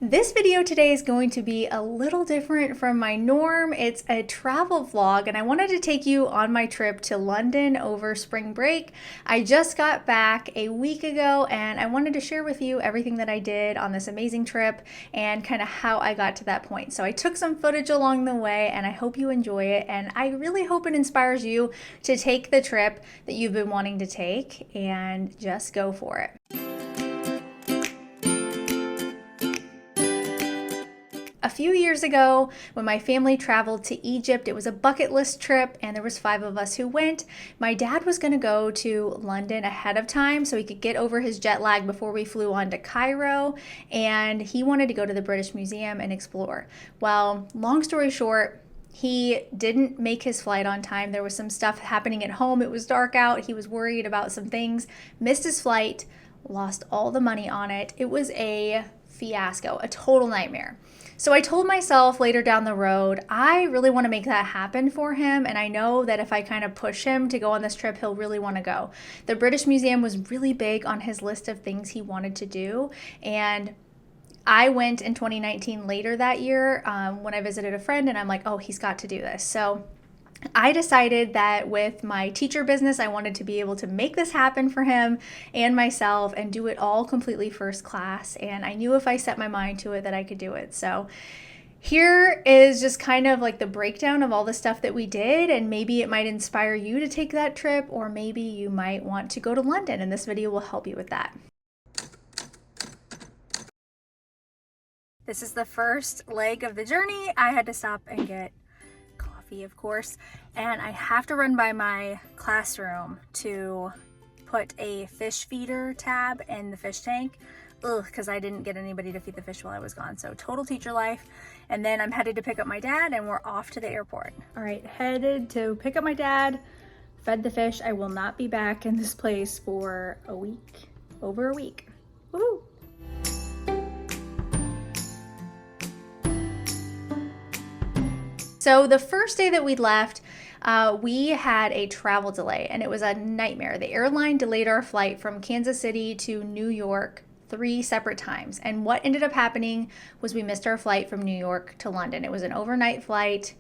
This video today is going to be a little different from my norm. It's a travel vlog and I wanted to take you on my trip to London over spring break. I just got back a week ago and I wanted to share with you everything that I did on this amazing trip and kind of how I got to that point. So I took some footage along the way and I hope you enjoy it, and I really hope it inspires you to take the trip that you've been wanting to take and just go for it. A few years ago, when my family traveled to Egypt, it was a bucket list trip and there was 5 of us who went. My dad was going to go to London ahead of time so he could get over his jet lag before we flew on to Cairo, and he wanted to go to the British Museum and explore. Well, long story short, he didn't make his flight on time. There was some stuff happening at home. It was dark out. He was worried about some things, missed his flight, lost all the money on it. It was a fiasco, a total nightmare. So I told myself later down the road, I really want to make that happen for him. And I know that if I kind of push him to go on this trip, he'll really want to go. The British Museum was really big on his list of things he wanted to do. And I went in 2019 later that year when I visited a friend, and I'm like, oh, he's got to do this. So I decided that with my teacher business, I wanted to be able to make this happen for him and myself and do it all completely first class. And I knew if I set my mind to it that I could do it. So here is just kind of like the breakdown of all the stuff that we did, and maybe it might inspire you to take that trip, or maybe you might want to go to London, and this video will help you with that. This is the first leg of the journey. I had to stop and get coffee, of course, and I have to run by my classroom to put a fish feeder tab in the fish tank. Because I didn't get anybody to feed the fish while I was gone. So total teacher life. And then I'm headed to pick up my dad and we're off to the airport. All right, headed to pick up my dad, fed the fish. I will not be back in this place for a week, over a week. Woohoo! So the first day that we left, we had a travel delay and it was a nightmare. The airline delayed our flight from Kansas City to New York 3 separate times. And what ended up happening was we missed our flight from New York to London. It was an overnight flight.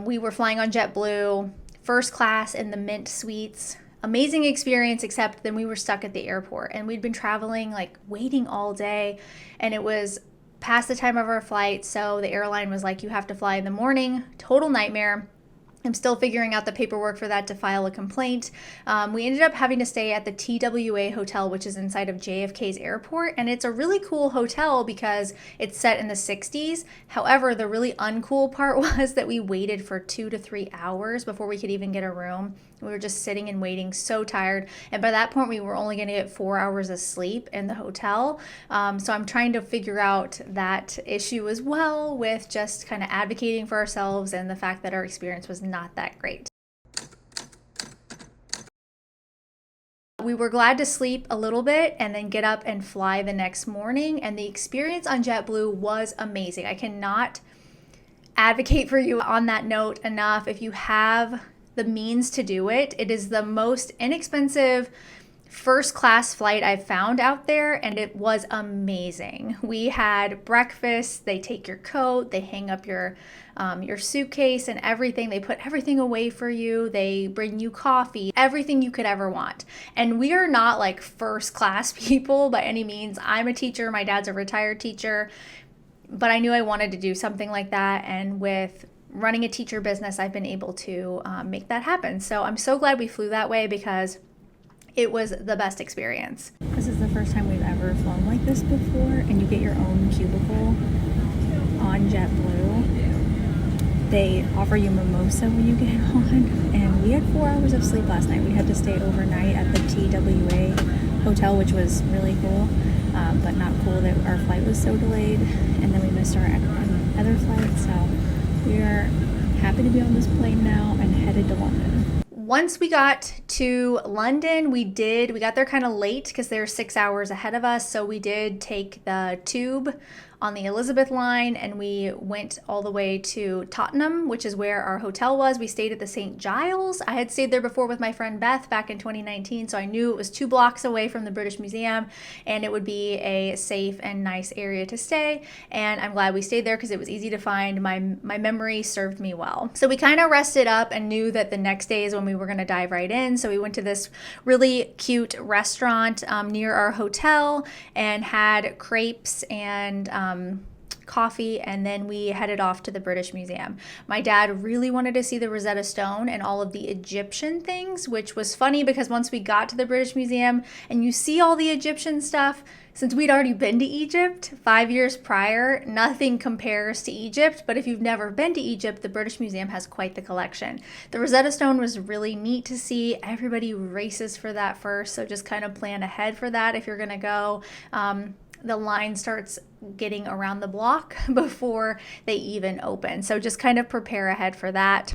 We were flying on JetBlue, first class in the Mint suites. Amazing experience, except then we were stuck at the airport and we'd been traveling, like waiting all day, and it was past the time of our flight, so the airline was like, you have to fly in the morning. Total nightmare. I'm still figuring out the paperwork for that to file a complaint. We ended up having to stay at the TWA hotel, which is inside of JFK's airport, and it's a really cool hotel because it's set in the 60s. However, the really uncool part was that we waited for 2 to 3 hours before we could even get a room. We were just sitting and waiting, so tired. And by that point, we were only going to get 4 hours of sleep in the hotel. So I'm trying to figure out that issue as well, with just kind of advocating for ourselves and the fact that our experience was not that great. We were glad to sleep a little bit and then get up and fly the next morning. And the experience on JetBlue was amazing. I cannot advocate for you on that note enough. If you have the means to do it, it is the most inexpensive first class flight I've found out there, and it was amazing. We had breakfast. They take your coat, they hang up your suitcase and everything. They put everything away for you. They bring you coffee, everything you could ever want. And we are not like first class people by any means. I'm a teacher. My dad's a retired teacher, but I knew I wanted to do something like that. And with running a teacher business, I've been able to make that happen. So I'm so glad we flew that way because it was the best experience. This is the first time we've ever flown like this before, and you get your own cubicle on JetBlue. They offer you mimosa when you get on, and we had 4 hours of sleep last night. We had to stay overnight at the TWA hotel, which was really cool, but not cool that our flight was so delayed, and then we missed our other flight. So we are happy to be on this plane now and headed to London. Once we got to London, we got there kind of late because they're 6 hours ahead of us. So we did take the tube on the Elizabeth line, and we went all the way to Tottenham, which is where our hotel was. We stayed at the St. Giles. I had stayed there before with my friend Beth back in 2019, so I knew it was 2 blocks away from the British Museum, and it would be a safe and nice area to stay. And I'm glad we stayed there because it was easy to find. My memory served me well. So we kind of rested up and knew that the next day is when we were going to dive right in. So we went to this really cute restaurant near our hotel and had crepes and coffee, and then we headed off to the British Museum. My dad really wanted to see the Rosetta Stone and all of the Egyptian things, which was funny because once we got to the British Museum and you see all the Egyptian stuff, since we'd already been to Egypt 5 years prior, nothing compares to Egypt. But if you've never been to Egypt, the British Museum has quite the collection. The Rosetta Stone was really neat to see. Everybody races for that first, so just kind of plan ahead for that if you're going to go. The line starts getting around the block before they even open. So just kind of prepare ahead for that.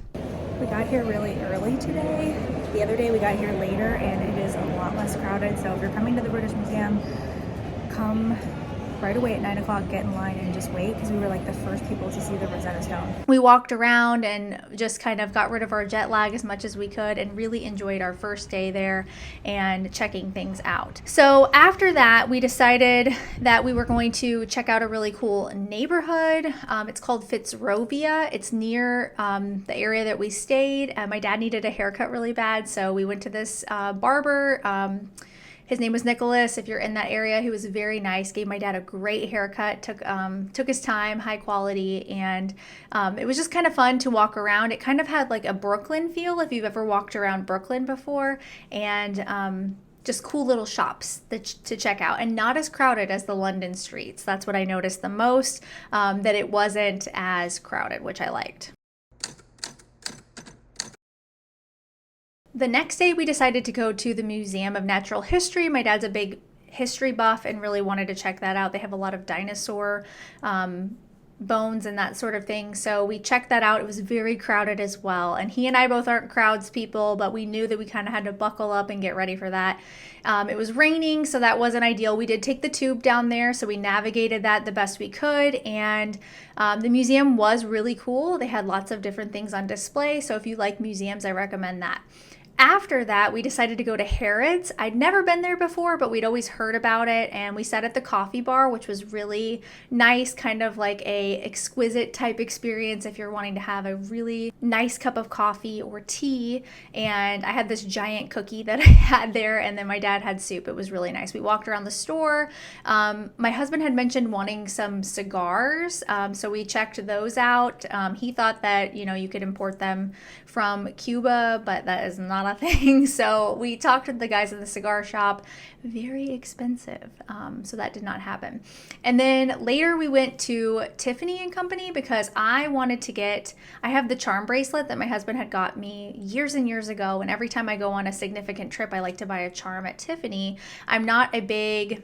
We got here really early today. The other day we got here later and it is a lot less crowded. So if you're coming to the British Museum, come right away at 9 o'clock, get in line and just wait, because we were like the first people to see the Rosetta Stone. We walked around and just kind of got rid of our jet lag as much as we could and really enjoyed our first day there and checking things out. So after that, we decided that we were going to check out a really cool neighborhood. It's called Fitzrovia. It's near the area that we stayed. My dad needed a haircut really bad, so we went to this barber. His name was Nicholas. If you're in that area, he was very nice, gave my dad a great haircut, took his time, high quality, and it was just kind of fun to walk around. It kind of had like a Brooklyn feel if you've ever walked around Brooklyn before, and just cool little shops to check out, and not as crowded as the London streets. That's what I noticed the most, that it wasn't as crowded, which I liked. The next day, we decided to go to the Museum of Natural History. My dad's a big history buff and really wanted to check that out. They have a lot of dinosaur bones and that sort of thing. So we checked that out. It was very crowded as well. And he and I both aren't crowds people, but we knew that we kind of had to buckle up and get ready for that. It was raining, so that wasn't ideal. We did take the tube down there, so we navigated that the best we could. And the museum was really cool. They had lots of different things on display. So if you like museums, I recommend that. After that, we decided to go to Harrods. I'd never been there before, but we'd always heard about it, and we sat at the coffee bar, which was really nice, kind of like a exquisite type experience if you're wanting to have a really nice cup of coffee or tea. And I had this giant cookie that I had there, and then my dad had soup. It was really nice. We walked around the store. My husband had mentioned wanting some cigars, so we checked those out. He thought that, you could import them from Cuba, but that is not a thing. So we talked to the guys in the cigar shop. Very expensive, so that did not happen. And then later we went to Tiffany & Company because I have the charm bracelet that my husband had got me years and years ago, and every time I go on a significant trip I like to buy a charm at Tiffany. I'm not a big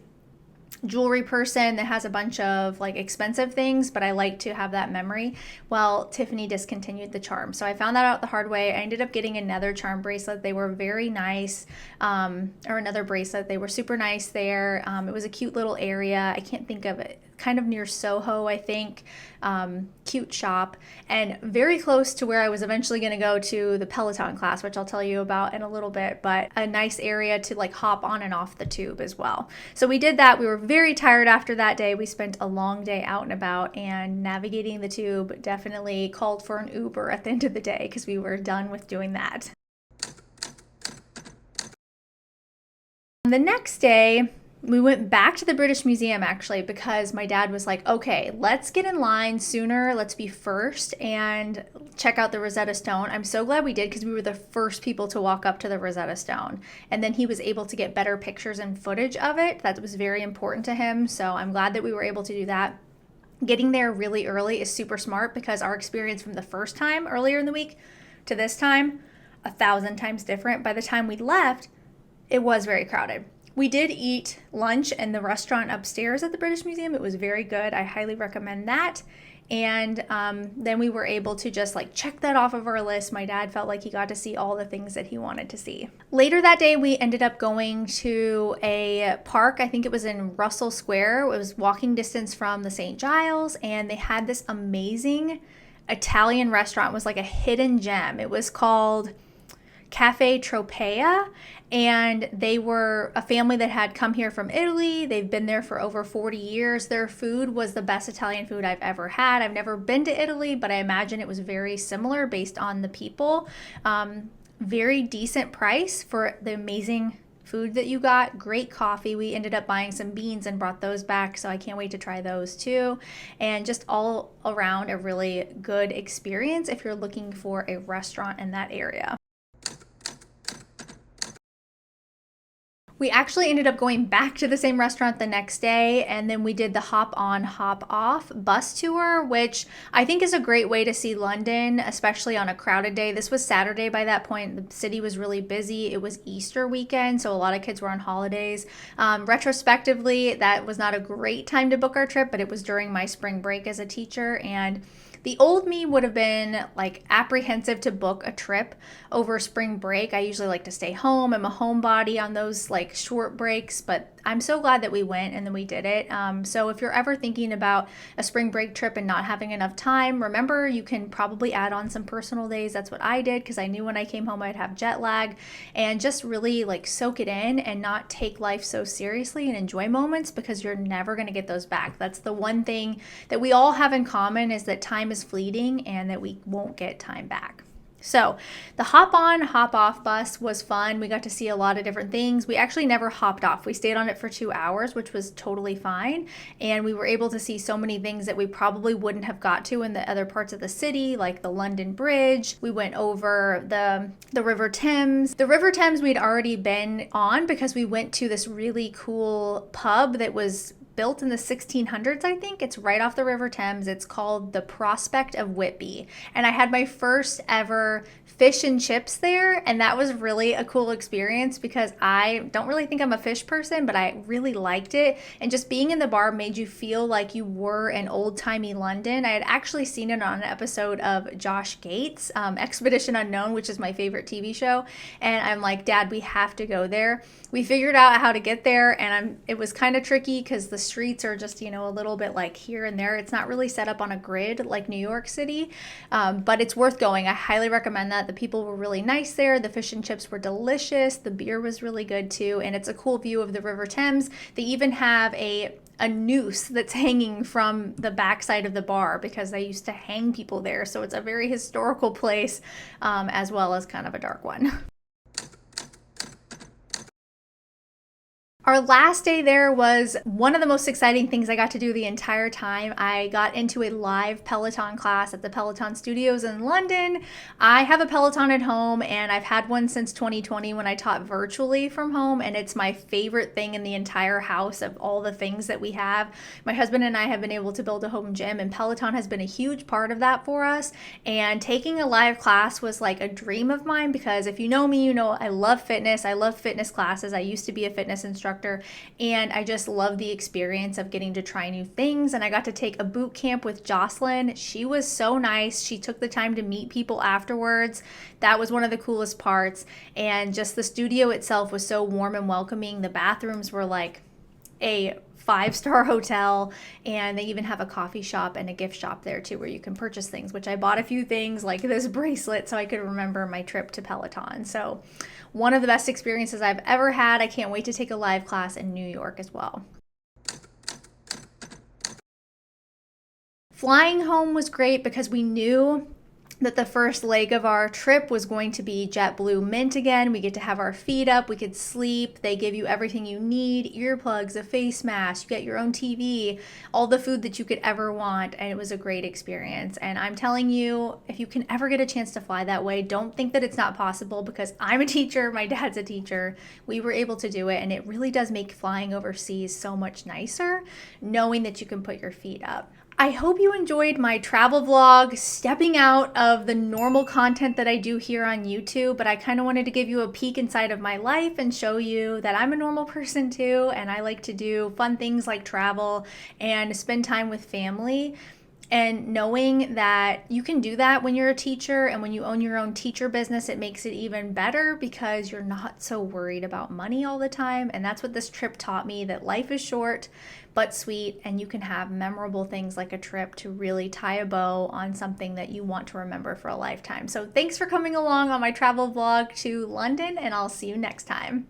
jewelry person that has a bunch of like expensive things, but I like to have that memory. Well, Tiffany discontinued the charm, so I found that out the hard way. I ended up getting another charm bracelet. They were very nice, or another bracelet. They were super nice there. It was a cute little area. I can't think of it. Kind of near Soho, I think. Cute shop, and very close to where I was eventually going to go to the Peloton class, which I'll tell you about in a little bit, but a nice area to like hop on and off the tube as well. So we did that. We were very tired after that day. We spent a long day out and about, and navigating the tube definitely called for an Uber at the end of the day because we were done with doing that. The next day, we went back to the British Museum actually because my dad was like, okay, let's get in line sooner. Let's be first and check out the Rosetta Stone. I'm so glad we did because we were the first people to walk up to the Rosetta Stone. And then he was able to get better pictures and footage of it. That was very important to him. So I'm glad that we were able to do that. Getting there really early is super smart because our experience from the first time earlier in the week to this time, 1,000 times different. By the time we left, it was very crowded. We did eat lunch in the restaurant upstairs at the British Museum. It was very good. I highly recommend that. And then we were able to just like check that off of our list. My dad felt like he got to see all the things that he wanted to see. Later that day, we ended up going to a park. I think it was in Russell Square. It was walking distance from the St. Giles, and they had this amazing Italian restaurant. It was like a hidden gem. It was called Cafe Tropea, and they were a family that had come here from Italy. They've been there for over 40 years. Their food was the best Italian food I've ever had. I've never been to Italy, but I imagine it was very similar based on the people. Very decent price for the amazing food that you got. Great coffee. We ended up buying some beans and brought those back, so I can't wait to try those too. And just all around a really good experience if you're looking for a restaurant in that area. We actually ended up going back to the same restaurant the next day, and then we did the hop on, hop off bus tour, which I think is a great way to see London, especially on a crowded day. This was Saturday by that point. The city was really busy. It was Easter weekend, so a lot of kids were on holidays. Retrospectively, that was not a great time to book our trip, but it was during my spring break as a teacher, and the old me would have been like apprehensive to book a trip over spring break. I usually like to stay home. I'm a homebody on those like short breaks, but I'm so glad that we went and then we did it. So if you're ever thinking about a spring break trip and not having enough time, remember you can probably add on some personal days. That's what I did because I knew when I came home I'd have jet lag, and just really like soak it in and not take life so seriously and enjoy moments, because you're never going to get those back. That's the one thing that we all have in common, is that time is fleeting and that we won't get time back. So the hop on, hop off bus was fun. We got to see a lot of different things. We actually never hopped off. We stayed on it for 2 hours, which was totally fine. And we were able to see so many things that we probably wouldn't have got to in the other parts of the city, like the London Bridge. We went over the River Thames. The River Thames we'd already been on because we went to this really cool pub that was built in the 1600s, I think. It's right off the River Thames. It's called the Prospect of Whitby. And I had my first ever fish and chips there, and that was really a cool experience because I don't really think I'm a fish person, but I really liked it. And just being in the bar made you feel like you were in old-timey London. I had actually seen it on an episode of Josh Gates, Expedition Unknown, which is my favorite TV show. And I'm like, Dad, we have to go there. We figured out how to get there, and it was kind of tricky because the streets are just, a little bit like here and there. It's not really set up on a grid like New York City, but it's worth going. I highly recommend that. The people were really nice there. The fish and chips were delicious. The beer was really good too, and it's a cool view of the River Thames. They even have a noose that's hanging from the backside of the bar because they used to hang people there. So it's a very historical place, as well as kind of a dark one. Our last day there was one of the most exciting things I got to do the entire time. I got into a live Peloton class at the Peloton Studios in London. I have a Peloton at home, and I've had one since 2020 when I taught virtually from home, and it's my favorite thing in the entire house of all the things that we have. My husband and I have been able to build a home gym, and Peloton has been a huge part of that for us. And taking a live class was like a dream of mine because if you know me, you know I love fitness. I love fitness classes. I used to be a fitness instructor. And I just love the experience of getting to try new things. And I got to take a boot camp with Jocelyn. She was so nice. She took the time to meet people afterwards. That was one of the coolest parts. And just the studio itself was so warm and welcoming. The bathrooms were like a 5-star hotel, and they even have a coffee shop and a gift shop there too where you can purchase things, which I bought a few things like this bracelet so I could remember my trip to Peloton. So one of the best experiences I've ever had. I can't wait to take a live class in New York as well. Flying home was great because we knew that the first leg of our trip was going to be JetBlue Mint again. We get to have our feet up, we could sleep. They give you everything you need, earplugs, a face mask, you get your own TV, all the food that you could ever want, and it was a great experience. And I'm telling you, if you can ever get a chance to fly that way, don't think that it's not possible, because I'm a teacher, my dad's a teacher, we were able to do it, and it really does make flying overseas so much nicer, knowing that you can put your feet up. I hope you enjoyed my travel vlog, stepping out of the normal content that I do here on YouTube, but I kind of wanted to give you a peek inside of my life and show you that I'm a normal person too, and I like to do fun things like travel and spend time with family. And knowing that you can do that when you're a teacher, and when you own your own teacher business, it makes it even better because you're not so worried about money all the time. And that's what this trip taught me, that life is short but sweet, and you can have memorable things like a trip to really tie a bow on something that you want to remember for a lifetime. So thanks for coming along on my travel vlog to London, and I'll see you next time.